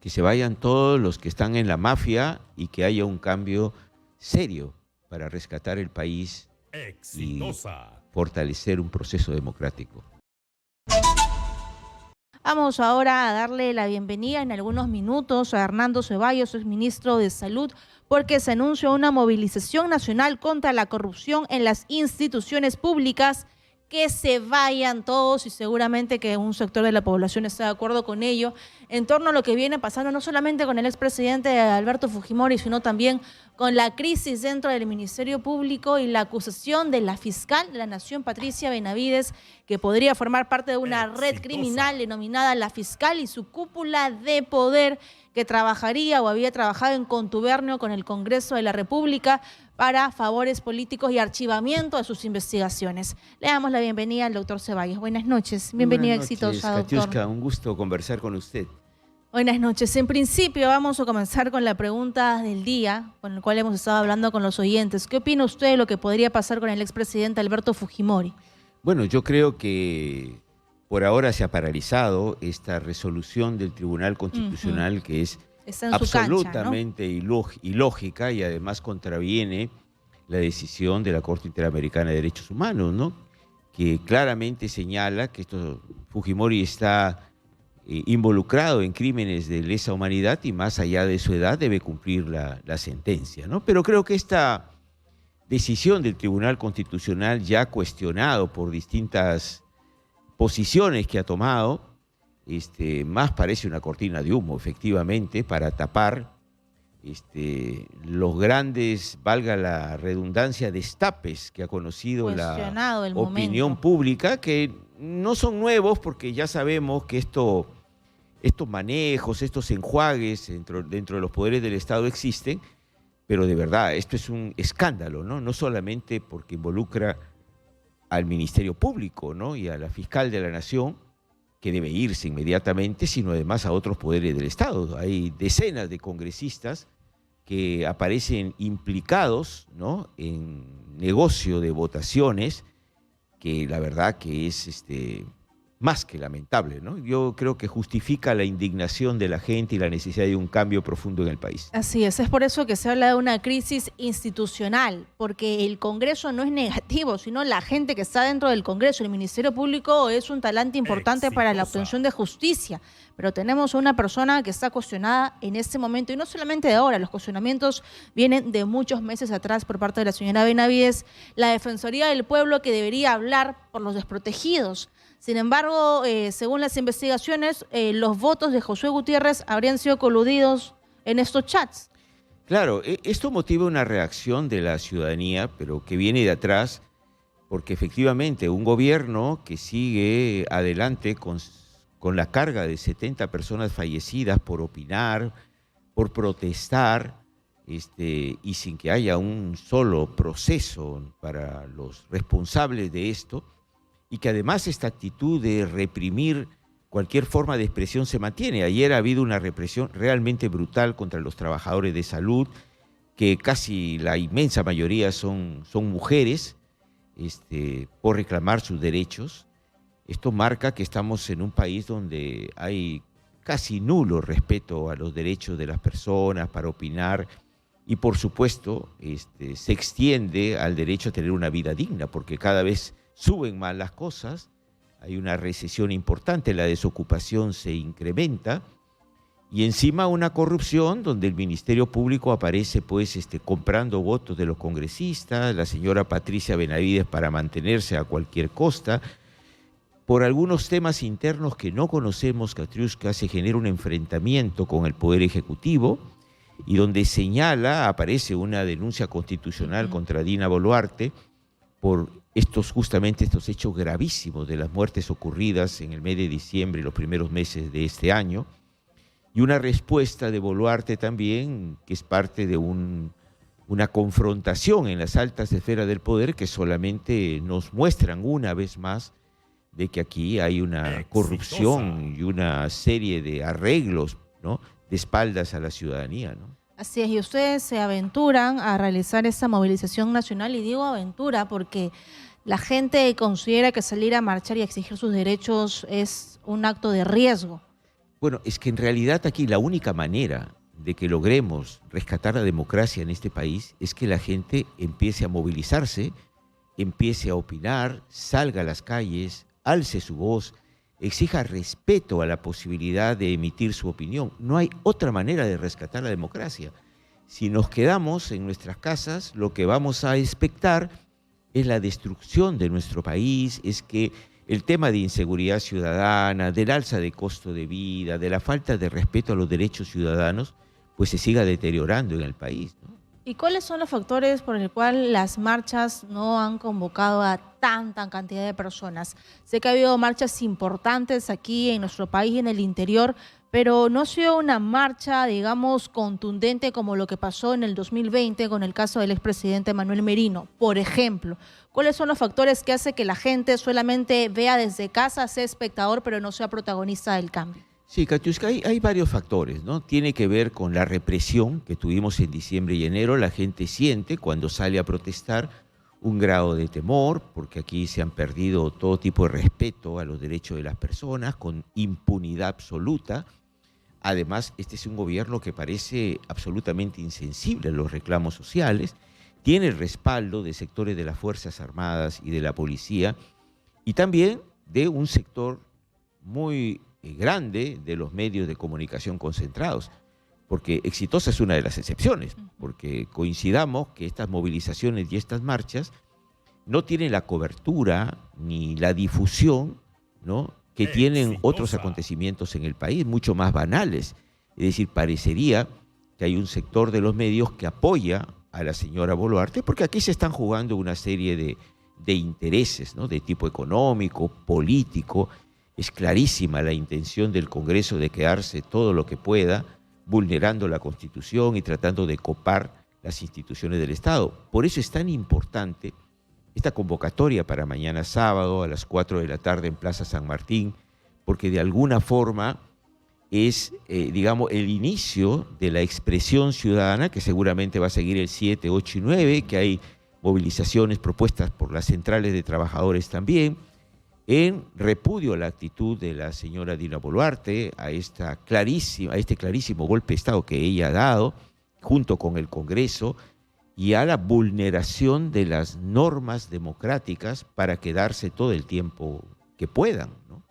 que se vayan todos los que están en la mafia y que haya un cambio serio para rescatar el país y fortalecer un proceso democrático. Vamos ahora a darle la bienvenida en algunos minutos a Hernando Ceballos, exministro de Salud, porque se anuncia una movilización nacional contra la corrupción en las instituciones públicas. Que se vayan todos, y seguramente que un sector de la población está de acuerdo con ello, en torno a lo que viene pasando no solamente con el expresidente Alberto Fujimori, sino también con la crisis dentro del Ministerio Público y la acusación de la fiscal de la Nación, Patricia Benavides, que podría formar parte de una red criminal denominada La Fiscal y su cúpula de poder, que trabajaría o había trabajado en contubernio con el Congreso de la República para favores políticos y archivamiento de sus investigaciones. Le damos la bienvenida al doctor Ceballos. Buenas noches. Bienvenida exitosa, doctor. Katiuska, un gusto conversar con usted. Buenas noches. En principio vamos a comenzar con la pregunta del día, con el cual hemos estado hablando con los oyentes. ¿Qué opina usted de lo que podría pasar con el expresidente Alberto Fujimori? Bueno, yo creo que por ahora se ha paralizado esta resolución del Tribunal Constitucional que es absolutamente ilógica y además contraviene la decisión de la Corte Interamericana de Derechos Humanos, ¿no? Que claramente señala que Fujimori está involucrado en crímenes de lesa humanidad y más allá de su edad debe cumplir la sentencia, ¿no? Pero creo que esta decisión del Tribunal Constitucional, ya cuestionado por distintas posiciones que ha tomado, más parece una cortina de humo, efectivamente, para tapar los grandes, valga la redundancia, destapes que ha conocido la opinión pública, que no son nuevos porque ya sabemos que estos manejos, estos enjuagues dentro de los poderes del Estado existen, pero de verdad, esto es un escándalo, ¿no? No solamente porque involucra al Ministerio Público, ¿no? Y a la fiscal de la Nación, que debe irse inmediatamente, sino además a otros poderes del Estado. Hay decenas de congresistas que aparecen implicados, ¿no?, en negocio de votaciones, que la verdad que es más que lamentable, ¿no? Yo creo que justifica la indignación de la gente y la necesidad de un cambio profundo en el país. Así es por eso que se habla de una crisis institucional, porque el Congreso no es negativo, sino la gente que está dentro del Congreso. El Ministerio Público es un talante importante para la obtención de justicia, pero tenemos a una persona que está cuestionada en este momento, y no solamente de ahora, los cuestionamientos vienen de muchos meses atrás por parte de la señora Benavides, la Defensoría del Pueblo, que debería hablar por los desprotegidos. Sin embargo, según las investigaciones, los votos de Josué Gutiérrez habrían sido coludidos en estos chats. Claro, esto motiva una reacción de la ciudadanía, pero que viene de atrás, porque efectivamente un gobierno que sigue adelante con la carga de 70 personas fallecidas por opinar, por protestar, y sin que haya un solo proceso para los responsables de esto, y que además esta actitud de reprimir cualquier forma de expresión se mantiene. Ayer ha habido una represión realmente brutal contra los trabajadores de salud, que casi la inmensa mayoría son mujeres, por reclamar sus derechos. Esto marca que estamos en un país donde hay casi nulo respeto a los derechos de las personas para opinar y, por supuesto, se extiende al derecho a tener una vida digna, porque cada vez suben más las cosas, hay una recesión importante, la desocupación se incrementa y encima una corrupción donde el Ministerio Público aparece comprando votos de los congresistas, la señora Patricia Benavides para mantenerse a cualquier costa. Por algunos temas internos que no conocemos, Katiuska, se genera un enfrentamiento con el Poder Ejecutivo y donde aparece una denuncia constitucional contra Dina Boluarte por justamente estos hechos gravísimos de las muertes ocurridas en el mes de diciembre y los primeros meses de este año, y una respuesta de Boluarte también, que es parte de una confrontación en las altas esferas del poder, que solamente nos muestran una vez más de que aquí hay una corrupción y una serie de arreglos, ¿no?, de espaldas a la ciudadanía, ¿no? Así es, y ustedes se aventuran a realizar esa movilización nacional, y digo aventura porque la gente considera que salir a marchar y a exigir sus derechos es un acto de riesgo. Bueno, es que en realidad aquí la única manera de que logremos rescatar la democracia en este país es que la gente empiece a movilizarse, empiece a opinar, salga a las calles, alce su voz, exija respeto a la posibilidad de emitir su opinión. No hay otra manera de rescatar la democracia. Si nos quedamos en nuestras casas, lo que vamos a expectar es la destrucción de nuestro país, es que el tema de inseguridad ciudadana, del alza de costo de vida, de la falta de respeto a los derechos ciudadanos, pues se siga deteriorando en el país, ¿no? ¿Y cuáles son los factores por el cual las marchas no han convocado a tanta cantidad de personas? Sé que ha habido marchas importantes aquí en nuestro país y en el interior, pero no ha sido una marcha, digamos, contundente como lo que pasó en el 2020 con el caso del expresidente Manuel Merino, por ejemplo. ¿Cuáles son los factores que hacen que la gente solamente vea desde casa, sea espectador, pero no sea protagonista del cambio? Sí, Katiuska, hay varios factores, ¿no? Tiene que ver con la represión que tuvimos en diciembre y enero. La gente siente cuando sale a protestar un grado de temor, porque aquí se han perdido todo tipo de respeto a los derechos de las personas, con impunidad absoluta. Además, este es un gobierno que parece absolutamente insensible a los reclamos sociales, tiene el respaldo de sectores de las Fuerzas Armadas y de la policía, y también de un sector muy grande de los medios de comunicación concentrados, porque Exitosa es una de las excepciones, porque coincidamos que estas movilizaciones y estas marchas no tienen la cobertura ni la difusión, ¿no?, que tienen otros acontecimientos en el país, mucho más banales. Es decir, parecería que hay un sector de los medios que apoya a la señora Boluarte, porque aquí se están jugando una serie de intereses, ¿no?, de tipo económico, político. Es clarísima la intención del Congreso de quedarse todo lo que pueda, vulnerando la Constitución y tratando de copar las instituciones del Estado. Por eso es tan importante esta convocatoria para mañana sábado a las 4 de la tarde en Plaza San Martín, porque de alguna forma es, digamos, el inicio de la expresión ciudadana, que seguramente va a seguir el 7, 8 y 9, que hay movilizaciones propuestas por las centrales de trabajadores también, en repudio a la actitud de la señora Dina Boluarte, a este clarísimo golpe de Estado que ella ha dado, junto con el Congreso, y a la vulneración de las normas democráticas para quedarse todo el tiempo que puedan, ¿no?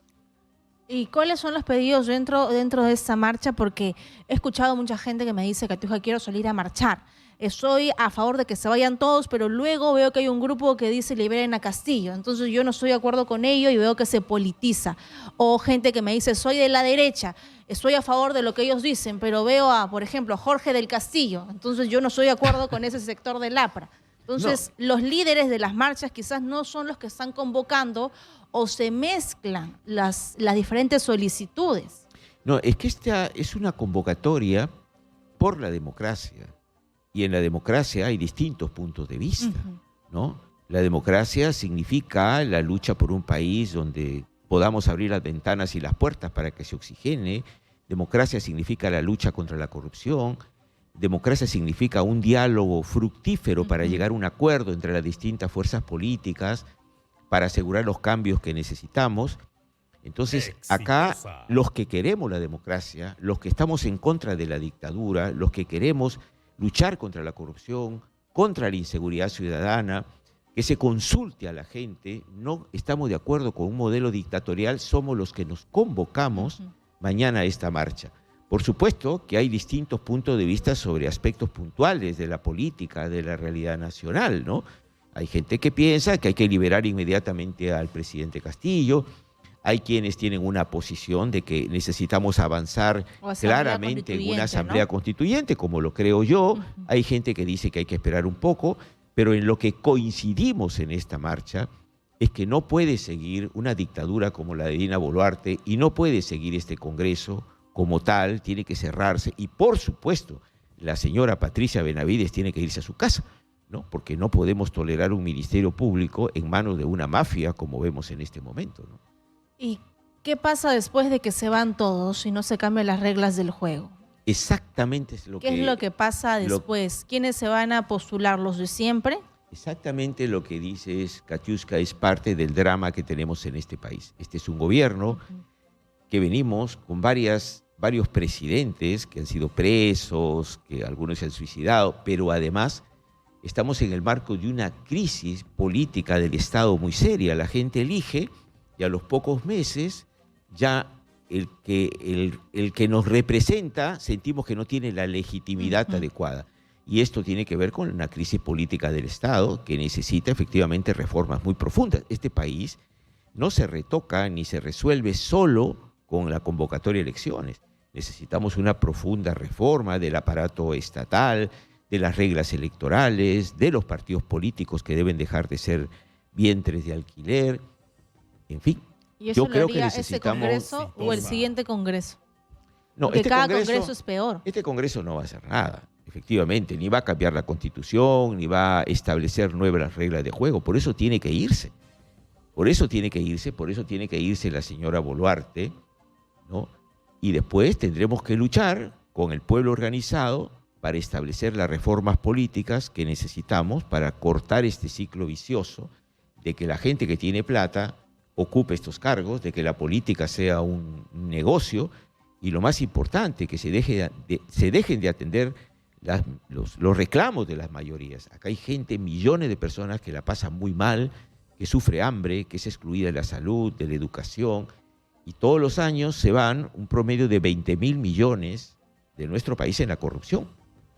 ¿Y cuáles son los pedidos dentro de esta marcha? Porque he escuchado mucha gente que me dice, Katiuska, quiero salir a marchar. Estoy a favor de que se vayan todos, pero luego veo que hay un grupo que dice liberen a Castillo. Entonces yo no estoy de acuerdo con ello y veo que se politiza. O gente que me dice, soy de la derecha, estoy a favor de lo que ellos dicen, pero veo a, por ejemplo, Jorge del Castillo. Entonces yo no estoy de acuerdo con ese sector del APRA. Entonces los líderes de las marchas quizás no son los que están convocando o se mezclan las diferentes solicitudes. No, es que esta es una convocatoria por la democracia. Y en la democracia hay distintos puntos de vista, ¿no? La democracia significa la lucha por un país donde podamos abrir las ventanas y las puertas para que se oxigene. Democracia significa la lucha contra la corrupción. Democracia significa un diálogo fructífero para llegar a un acuerdo entre las distintas fuerzas políticas para asegurar los cambios que necesitamos. Entonces, acá los que queremos la democracia, los que estamos en contra de la dictadura, los que queremos luchar contra la corrupción, contra la inseguridad ciudadana, que se consulte a la gente, no estamos de acuerdo con un modelo dictatorial, somos los que nos convocamos mañana a esta marcha. Por supuesto que hay distintos puntos de vista sobre aspectos puntuales de la política, de la realidad nacional, ¿no? Hay gente que piensa que hay que liberar inmediatamente al presidente Castillo. Hay quienes tienen una posición de que necesitamos avanzar claramente en una asamblea constituyente, como lo creo yo. Hay gente que dice que hay que esperar un poco, pero en lo que coincidimos en esta marcha es que no puede seguir una dictadura como la de Dina Boluarte y no puede seguir este Congreso como tal, tiene que cerrarse. Y por supuesto, la señora Patricia Benavides tiene que irse a su casa, ¿no? Porque no podemos tolerar un ministerio público en manos de una mafia como vemos en este momento, ¿no? ¿Y qué pasa después de que se van todos y no se cambian las reglas del juego? Exactamente es lo que... ¿Qué es lo que pasa después? ¿Quiénes se van a postular? ¿Los de siempre? Exactamente lo que dices, Katiuska, es parte del drama que tenemos en este país. Este es un gobierno que venimos con varias varios presidentes que han sido presos, que algunos se han suicidado, pero además estamos en el marco de una crisis política del Estado muy seria. La gente elige y a los pocos meses ya el que nos representa sentimos que no tiene la legitimidad adecuada. Y esto tiene que ver con una crisis política del Estado que necesita efectivamente reformas muy profundas. Este país no se retoca ni se resuelve solo con la convocatoria de elecciones. Necesitamos una profunda reforma del aparato estatal, de las reglas electorales, de los partidos políticos que deben dejar de ser vientres de alquiler, en fin. ¿Y eso yo creo que ese Congreso o el siguiente Congreso? No, porque cada Congreso es peor. Este Congreso no va a hacer nada, efectivamente, ni va a cambiar la Constitución, ni va a establecer nuevas reglas de juego. Por eso tiene que irse. Por eso tiene que irse la señora Boluarte, ¿no? Y después tendremos que luchar con el pueblo organizado para establecer las reformas políticas que necesitamos para cortar este ciclo vicioso de que la gente que tiene plata ocupe estos cargos, de que la política sea un negocio y lo más importante, que se dejen de atender los reclamos de las mayorías. Acá hay gente, millones de personas que la pasan muy mal, que sufre hambre, que es excluida de la salud, de la educación, y todos los años se van un promedio de 20.000 millones de nuestro país en la corrupción.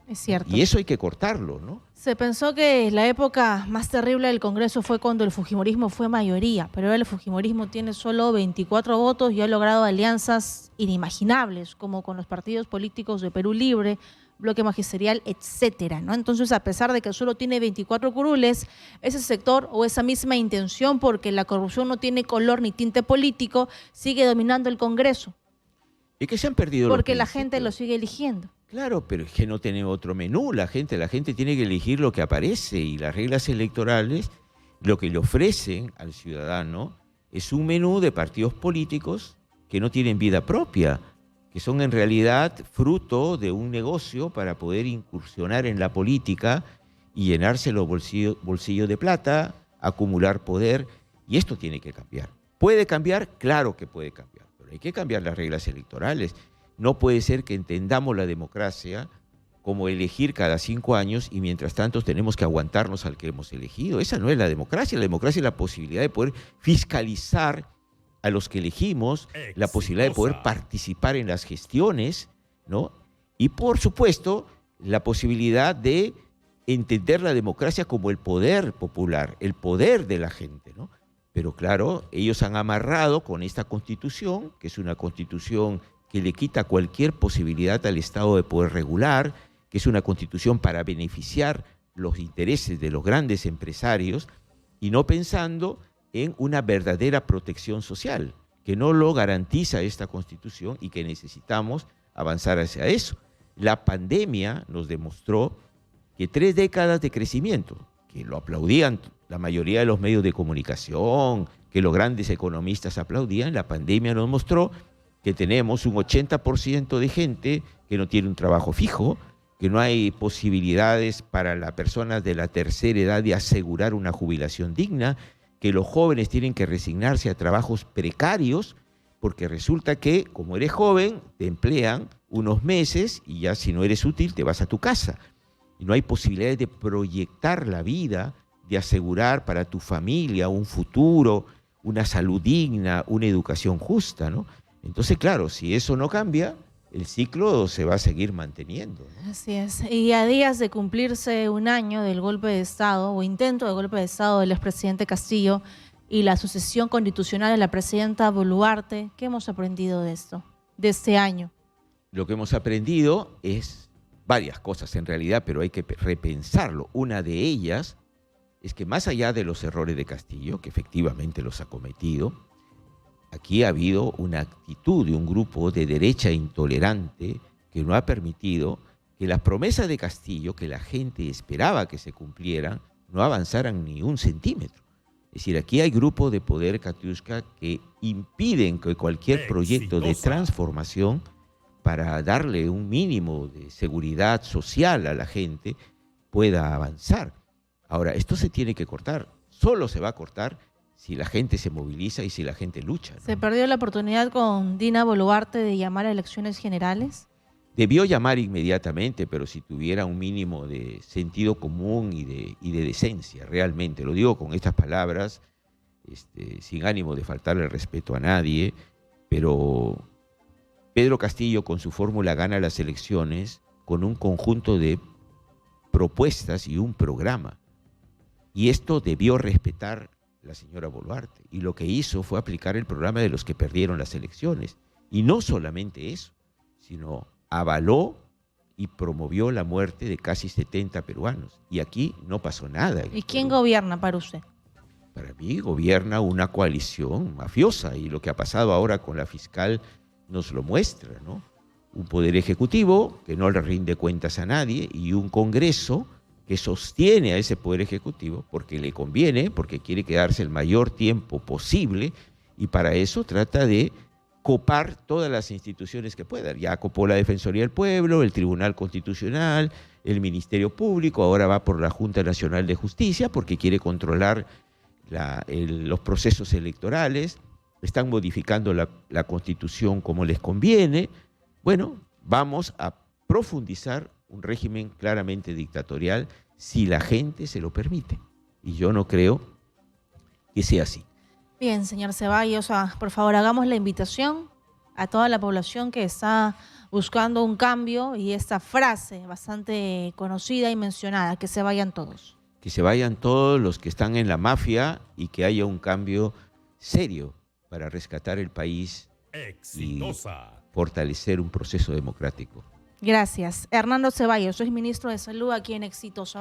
Es cierto. Y eso hay que cortarlo, ¿no? Se pensó que la época más terrible del Congreso fue cuando el fujimorismo fue mayoría, pero ahora el fujimorismo tiene solo 24 votos y ha logrado alianzas inimaginables, como con los partidos políticos de Perú Libre, Bloque Magisterial, etcétera, ¿no? Entonces, a pesar de que solo tiene 24 curules, ese sector o esa misma intención, porque la corrupción no tiene color ni tinte político, sigue dominando el Congreso. Es que se han perdido porque la gente lo sigue eligiendo. Claro, pero es que no tiene otro menú la gente tiene que elegir lo que aparece, y las reglas electorales lo que le ofrecen al ciudadano es un menú de partidos políticos que no tienen vida propia, que son en realidad fruto de un negocio para poder incursionar en la política y llenarse los bolsillos de plata, acumular poder, y esto tiene que cambiar. ¿Puede cambiar? Claro que puede cambiar, pero hay que cambiar las reglas electorales. No puede ser que entendamos la democracia como elegir cada 5 años y mientras tanto tenemos que aguantarnos al que hemos elegido. Esa no es la democracia. La democracia es la posibilidad de poder fiscalizar a los que elegimos, la posibilidad de poder participar en las gestiones, ¿no? Y por supuesto, la posibilidad de entender la democracia como el poder popular, el poder de la gente, ¿no? Pero claro, ellos han amarrado con esta constitución, que es una constitución que le quita cualquier posibilidad al Estado de poder regular, que es una constitución para beneficiar los intereses de los grandes empresarios y no pensando en una verdadera protección social, que no lo garantiza esta constitución y que necesitamos avanzar hacia eso. La pandemia nos demostró que 3 décadas de crecimiento, que lo aplaudían la mayoría de los medios de comunicación, que los grandes economistas aplaudían, la pandemia nos mostró que tenemos un 80% de gente que no tiene un trabajo fijo, que no hay posibilidades para las personas de la tercera edad de asegurar una jubilación digna, que los jóvenes tienen que resignarse a trabajos precarios, porque resulta que, como eres joven, te emplean unos meses y ya si no eres útil te vas a tu casa. Y no hay posibilidades de proyectar la vida, de asegurar para tu familia un futuro, una salud digna, una educación justa, ¿no? Entonces, claro, si eso no cambia, el ciclo se va a seguir manteniendo, ¿no? Así es. Y a días de cumplirse un año del golpe de Estado o intento de golpe de Estado del expresidente Castillo y la sucesión constitucional de la presidenta Boluarte, ¿qué hemos aprendido de esto, de este año? Lo que hemos aprendido es varias cosas en realidad, pero hay que repensarlo. Una de ellas es que más allá de los errores de Castillo, que efectivamente los ha cometido, aquí ha habido una actitud de un grupo de derecha intolerante que no ha permitido que las promesas de Castillo, que la gente esperaba que se cumplieran, no avanzaran ni un centímetro. Es decir, aquí hay grupos de poder, Katiuska, que impiden que cualquier proyecto de transformación para darle un mínimo de seguridad social a la gente pueda avanzar. Ahora, esto se tiene que cortar. Solo se va a cortar si la gente se moviliza y si la gente lucha, ¿no? ¿Se perdió la oportunidad con Dina Boluarte de llamar a elecciones generales? Debió llamar inmediatamente, pero si tuviera un mínimo de sentido común y de decencia, realmente. Lo digo con estas palabras, sin ánimo de faltarle el respeto a nadie, pero Pedro Castillo con su fórmula gana las elecciones con un conjunto de propuestas y un programa. Y esto debió respetar la señora Boluarte. Y lo que hizo fue aplicar el programa de los que perdieron las elecciones. Y no solamente eso, sino avaló y promovió la muerte de casi 70 peruanos. Y aquí no pasó nada. ¿Y quién gobierna para usted? Para mí gobierna una coalición mafiosa y lo que ha pasado ahora con la fiscal nos lo muestra, ¿no? Un poder ejecutivo que no le rinde cuentas a nadie y un Congreso que sostiene a ese poder ejecutivo porque le conviene, porque quiere quedarse el mayor tiempo posible y para eso trata de copar todas las instituciones que puedan. Ya copó la Defensoría del Pueblo, el Tribunal Constitucional, el Ministerio Público, ahora va por la Junta Nacional de Justicia porque quiere controlar los procesos electorales, están modificando la Constitución como les conviene. Bueno, vamos a profundizar un régimen claramente dictatorial si la gente se lo permite. Y yo no creo que sea así. Bien, señor Ceballos, por favor, hagamos la invitación a toda la población que está buscando un cambio y esta frase bastante conocida y mencionada, que se vayan todos. Que se vayan todos los que están en la mafia y que haya un cambio serio para rescatar el país y fortalecer un proceso democrático. Gracias. Hernando Ceballos, soy ministro de Salud aquí en Exitosa.